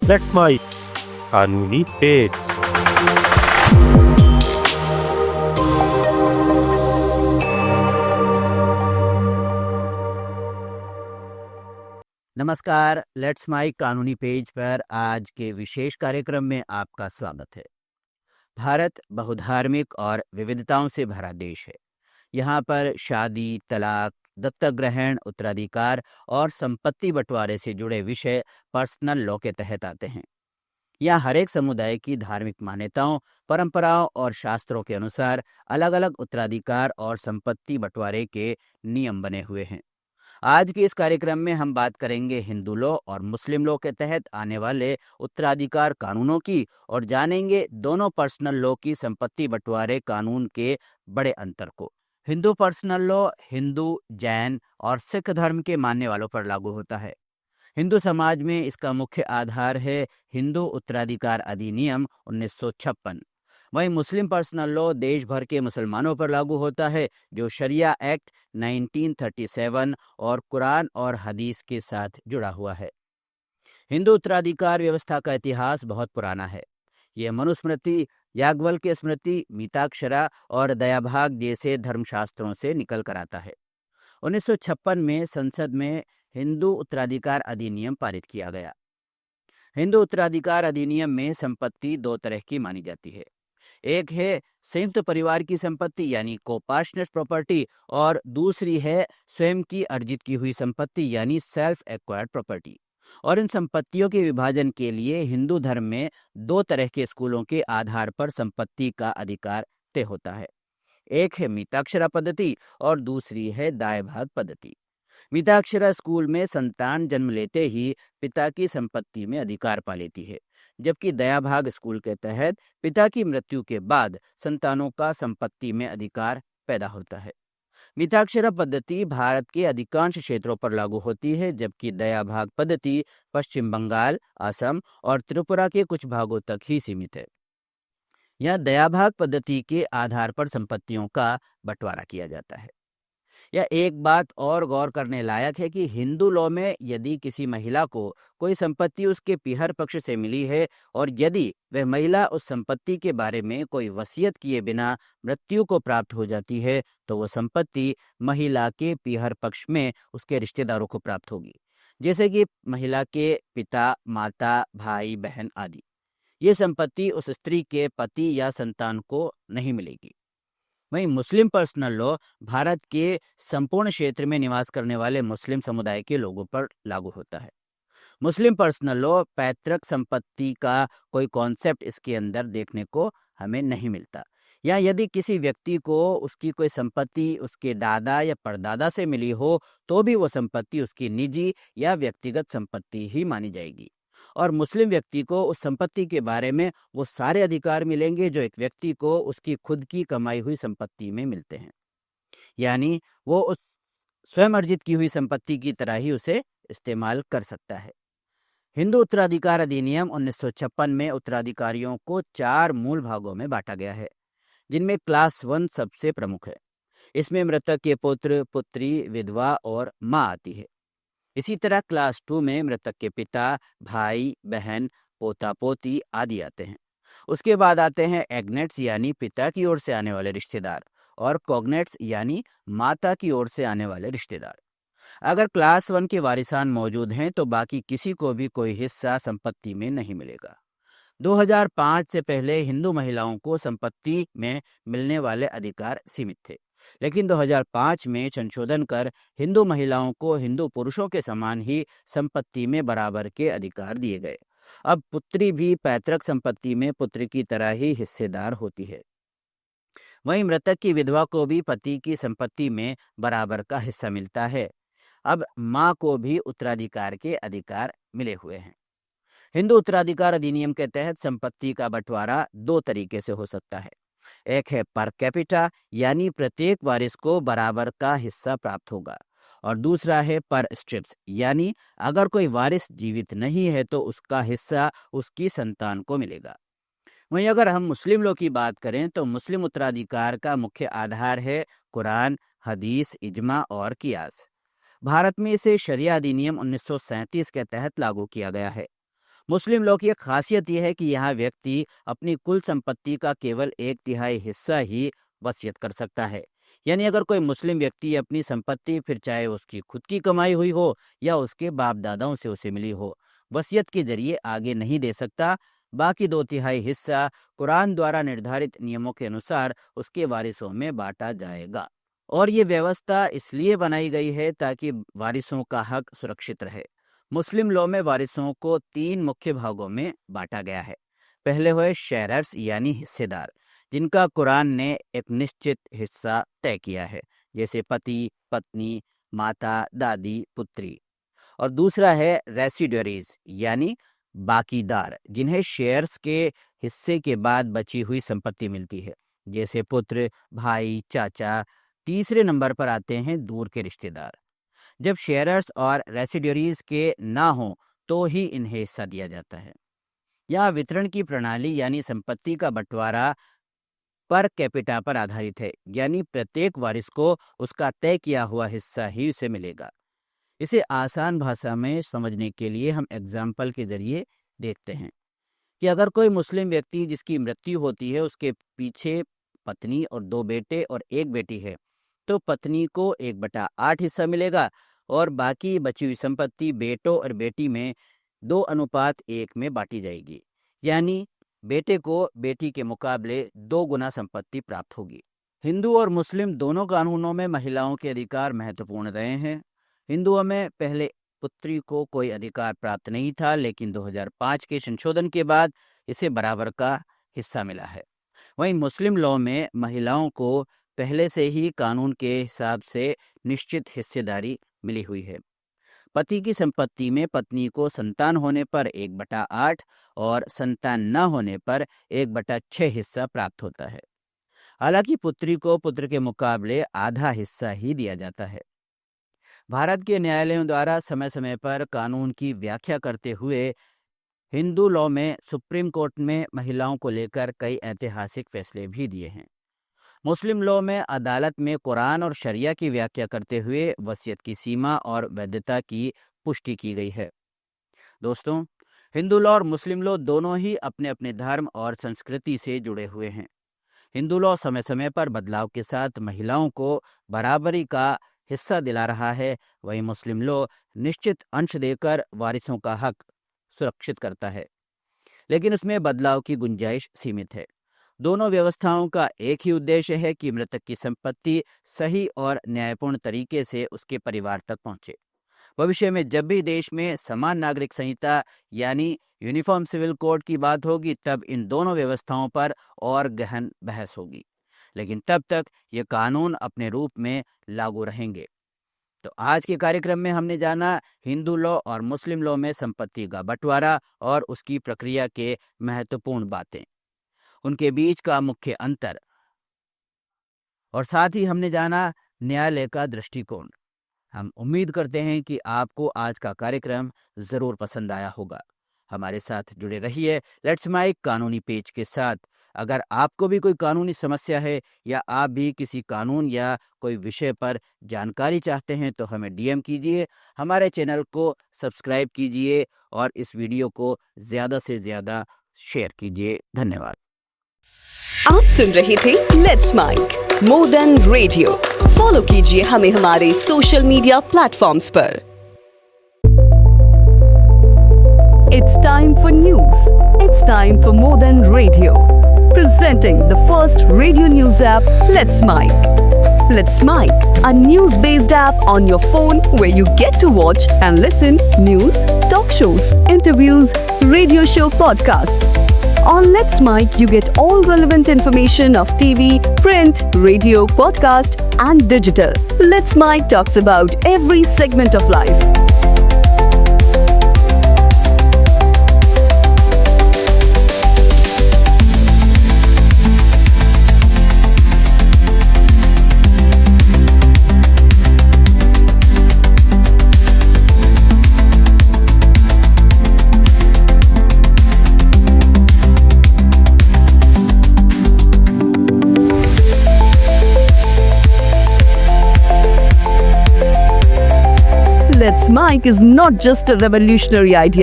Let's माई कानूनी page. नमस्कार, let's माई कानूनी पेज पर आज के विशेष कार्यक्रम में आपका स्वागत है। भारत बहुधार्मिक और विविधताओं से भरा देश है। यहाँ पर शादी, तलाक, दत्तक ग्रहण, उत्तराधिकार और संपत्ति बंटवारे से जुड़े विषय पर्सनल लॉ के तहत आते हैं। यहाँ हर एक समुदाय की धार्मिक मान्यताओं, परंपराओं और शास्त्रों के अनुसार अलग अलग उत्तराधिकार और संपत्ति बंटवारे के नियम बने हुए हैं। आज के इस कार्यक्रम में हम बात करेंगे हिंदू लॉ और मुस्लिम लॉ के तहत आने वाले उत्तराधिकार कानूनों की और जानेंगे दोनों पर्सनल लॉ की संपत्ति बंटवारे कानून के बड़े अंतर को। हिंदू पर्सनल लॉ हिंदू, जैन और सिख धर्म के मानने वालों पर लागू होता है। हिंदू समाज में इसका मुख्य आधार है हिंदू उत्तराधिकार अधिनियम 1956। वहीं मुस्लिम पर्सनल लॉ देश भर के मुसलमानों पर लागू होता है, जो शरिया एक्ट 1937 और कुरान और हदीस के साथ जुड़ा हुआ है। हिंदू उत्तराधिकार व्यवस्था का इतिहास बहुत पुराना है। यह मनुस्मृति, याज्ञवल्क्य स्मृति, मिताक्षरा और दयाभाग जैसे धर्मशास्त्रों से निकल कर आता है। 1956 में संसद में हिंदू उत्तराधिकार अधिनियम पारित किया गया। हिंदू उत्तराधिकार अधिनियम में संपत्ति दो तरह की मानी जाती है। एक है संयुक्त परिवार की संपत्ति यानी कोपार्टनर्स प्रॉपर्टी, और दूसरी है स्वयं की अर्जित की हुई संपत्ति यानी सेल्फ एक्वायर्ड प्रॉपर्टी। और इन संपत्तियों के विभाजन के लिए हिंदू धर्म में दो तरह के स्कूलों के आधार पर संपत्ति का अधिकार तय होता है। एक है मिताक्षरा पद्धति और दूसरी है दायभाग पद्धति। मिताक्षरा स्कूल में संतान जन्म लेते ही पिता की संपत्ति में अधिकार पा लेती है, जबकि दयाभाग स्कूल के तहत पिता की मृत्यु के बाद संतानों का संपत्ति में अधिकार पैदा होता है। मिताक्षरा पद्धति भारत के अधिकांश क्षेत्रों पर लागू होती है, जबकि दयाभाग पद्धति पश्चिम बंगाल, असम और त्रिपुरा के कुछ भागों तक ही सीमित है। यह दयाभाग पद्धति के आधार पर संपत्तियों का बंटवारा किया जाता है। यह एक बात और गौर करने लायक है कि हिंदू लॉ में यदि किसी महिला को कोई संपत्ति उसके पीहर पक्ष से मिली है और यदि वह महिला उस संपत्ति के बारे में कोई वसीयत किए बिना मृत्यु को प्राप्त हो जाती है, तो वह संपत्ति महिला के पीहर पक्ष में उसके रिश्तेदारों को प्राप्त होगी, जैसे कि महिला के पिता, माता, भाई, बहन आदि। ये संपत्ति उस स्त्री के पति या संतान को नहीं मिलेगी। वहीं मुस्लिम पर्सनल लॉ भारत के संपूर्ण क्षेत्र में निवास करने वाले मुस्लिम समुदाय के लोगों पर लागू होता है। मुस्लिम पर्सनल लॉ पैतृक संपत्ति का कोई कॉन्सेप्ट इसके अंदर देखने को हमें नहीं मिलता। या यदि किसी व्यक्ति को उसकी कोई संपत्ति उसके दादा या परदादा से मिली हो, तो भी वो संपत्ति उसकी निजी या व्यक्तिगत संपत्ति ही मानी जाएगी। और मुस्लिम व्यक्ति को उस संपत्ति के बारे में वो सारे अधिकार मिलेंगे जो एक व्यक्ति को उसकी खुद की कमाई हुई संपत्ति में मिलते हैं, यानी वो उस स्वयं अर्जित की हुई संपत्ति की तरह ही उसे इस्तेमाल कर सकता है। हिंदू उत्तराधिकार अधिनियम 1956 में उत्तराधिकारियों को 4 मूल भागों में बांटा गया है, जिनमें क्लास 1 सबसे प्रमुख है। इसमें मृतक के पुत्र, पुत्री, विधवा और माँ आती है। इसी तरह क्लास 2 में मृतक के पिता, भाई, बहन, पोता पोती आदि आते हैं। उसके बाद आते हैं एग्नेट्स यानी पिता की ओर से आने वाले रिश्तेदार, और कॉग्नेट्स यानी माता की ओर से आने वाले रिश्तेदार। अगर क्लास 1 के वारिसान मौजूद हैं तो बाकी किसी को भी कोई हिस्सा संपत्ति में नहीं मिलेगा। 2005 से पहले हिंदू महिलाओं को संपत्ति में मिलने वाले अधिकार सीमित थे, लेकिन 2005 में संशोधन कर हिंदू महिलाओं को हिंदू पुरुषों के समान ही संपत्ति में बराबर के अधिकार दिए गए। अब पुत्री भी पैतृक संपत्ति में पुत्र की तरह ही हिस्सेदार होती है। वहीं मृतक की विधवा को भी पति की संपत्ति में बराबर का हिस्सा मिलता है। अब माँ को भी उत्तराधिकार के अधिकार मिले हुए हैं। हिंदू उत्तराधिकार अधिनियम के तहत संपत्ति का बंटवारा 2 तरीके से हो सकता है। एक है पर कैपिटा यानी प्रत्येक वारिस को बराबर का हिस्सा प्राप्त होगा, और दूसरा है पर स्ट्रिप्स यानी अगर कोई वारिस जीवित नहीं है तो उसका हिस्सा उसकी संतान को मिलेगा। वहीं अगर हम मुस्लिम लॉ की बात करें तो मुस्लिम उत्तराधिकार का मुख्य आधार है कुरान, हदीस, इजमा और कियास। भारत में इसे शरिया अधिनियम 1937 के तहत लागू किया गया है। मुस्लिम लॉ की एक खासियत यह है कि यहाँ व्यक्ति अपनी कुल संपत्ति का केवल 1/3 हिस्सा ही वसीयत कर सकता है। यानी अगर कोई मुस्लिम व्यक्ति अपनी संपत्ति, फिर चाहे उसकी खुद की कमाई हुई हो या उसके बाप दादाओं से उसे मिली हो, वसीयत के जरिए आगे नहीं दे सकता। बाकी 2/3 हिस्सा कुरान द्वारा निर्धारित नियमों के अनुसार उसके वारिसों में बांटा जाएगा। और ये व्यवस्था इसलिए बनाई गई है ताकि वारिसों का हक सुरक्षित रहे। मुस्लिम लॉ में वारिसों को 3 मुख्य भागों में बांटा गया है। पहले हुए शेयरर्स यानी हिस्सेदार, जिनका कुरान ने एक निश्चित हिस्सा तय किया है, जैसे पति, पत्नी, माता, दादी, पुत्री। और दूसरा है रेसिडुअरीज यानी बाकीदार, जिन्हें शेयर्स के हिस्से के बाद बची हुई संपत्ति मिलती है, जैसे पुत्र, भाई, चाचा। तीसरे नंबर पर आते हैं दूर के रिश्तेदार। जब शेयरर्स और रेसिडुअरीज के ना हो तो ही इन्हें हिस्सा दिया जाता है। यहाँ वितरण की प्रणाली यानी संपत्ति का बंटवारा पर कैपिटा पर आधारित है, यानी प्रत्येक वारिस को उसका तय किया हुआ हिस्सा ही उसे मिलेगा। इसे आसान भाषा में समझने के लिए हम एग्जाम्पल के जरिए देखते हैं कि अगर कोई मुस्लिम व्यक्ति जिसकी मृत्यु होती है, उसके पीछे पत्नी और 2 बेटे और 1 बेटी है, तो पत्नी को 1/8 हिस्सा मिलेगा और बाकी बची हुई संपत्ति बेटों और बेटी में 2:1 में बांटी जाएगी। यानी बेटे को बेटी के मुकाबले 2 गुना संपत्ति प्राप्त होगी। हिंदू और मुस्लिम दोनों कानूनों में महिलाओं के अधिकार महत्वपूर्ण रहे हैं। हिंदुओं में पहले पुत्री को कोई अधिकार प्राप्त नहीं था, लेकिन 2005 के संशोधन के बाद इसे बराबर का हिस्सा मिला है। वहीं मुस्लिम लॉ में महिलाओं को पहले से ही कानून के हिसाब से निश्चित हिस्सेदारी मिली हुई है। पति की संपत्ति में पत्नी को संतान होने पर 1/8 और संतान न होने पर 1/6 हिस्सा प्राप्त होता है। हालांकि पुत्री को पुत्र के मुकाबले आधा हिस्सा ही दिया जाता है। भारत के न्यायालयों द्वारा समय समय पर कानून की व्याख्या करते हुए हिंदू लॉ में सुप्रीम कोर्ट में महिलाओं को लेकर कई ऐतिहासिक फैसले भी दिए हैं। मुस्लिम लॉ में अदालत में कुरान और शरिया की व्याख्या करते हुए वसीयत की सीमा और वैधता की पुष्टि की गई है। दोस्तों, हिंदू लॉ और मुस्लिम लॉ दोनों ही अपने अपने धर्म और संस्कृति से जुड़े हुए हैं। हिंदू लॉ समय समय पर बदलाव के साथ महिलाओं को बराबरी का हिस्सा दिला रहा है, वहीं मुस्लिम लॉ निश्चित अंश देकर वारिसों का हक सुरक्षित करता है, लेकिन उसमें बदलाव की गुंजाइश सीमित है। दोनों व्यवस्थाओं का एक ही उद्देश्य है कि मृतक की संपत्ति सही और न्यायपूर्ण तरीके से उसके परिवार तक पहुंचे। भविष्य में जब भी देश में समान नागरिक संहिता यानी यूनिफॉर्म सिविल कोड की बात होगी, तब इन दोनों व्यवस्थाओं पर और गहन बहस होगी, लेकिन तब तक ये कानून अपने रूप में लागू रहेंगे। तो आज के कार्यक्रम में हमने जाना हिंदू लॉ और मुस्लिम लॉ में संपत्ति का बंटवारा और उसकी प्रक्रिया के महत्वपूर्ण बातें, उनके बीच का मुख्य अंतर, और साथ ही हमने जाना न्यायालय का दृष्टिकोण। हम उम्मीद करते हैं कि आपको आज का कार्यक्रम जरूर पसंद आया होगा। हमारे साथ जुड़े रहिए लेट्स माइक कानूनी पेज के साथ। अगर आपको भी कोई कानूनी समस्या है या आप भी किसी कानून या कोई विषय पर जानकारी चाहते हैं तो हमें डीएम कीजिए, हमारे चैनल को सब्सक्राइब कीजिए और इस वीडियो को ज़्यादा से ज़्यादा शेयर कीजिए। धन्यवाद। आप सुन रहे थे let's mic more than radio. Follow कीजिए हमें हमारे सोशल मीडिया प्लेटफॉर्म्स पर। It's time for news. It's time for more than radio. Presenting the first radio news app, Let's Mic. Let's Mic, a news-based app on your phone where you get to watch and listen news, talk shows, interviews, radio show podcasts. On Let's Mic, you get all relevant information of TV, print, radio, podcast, and digital. Let's Mic talks about every segment of life. Let's Mic is not just a revolutionary idea.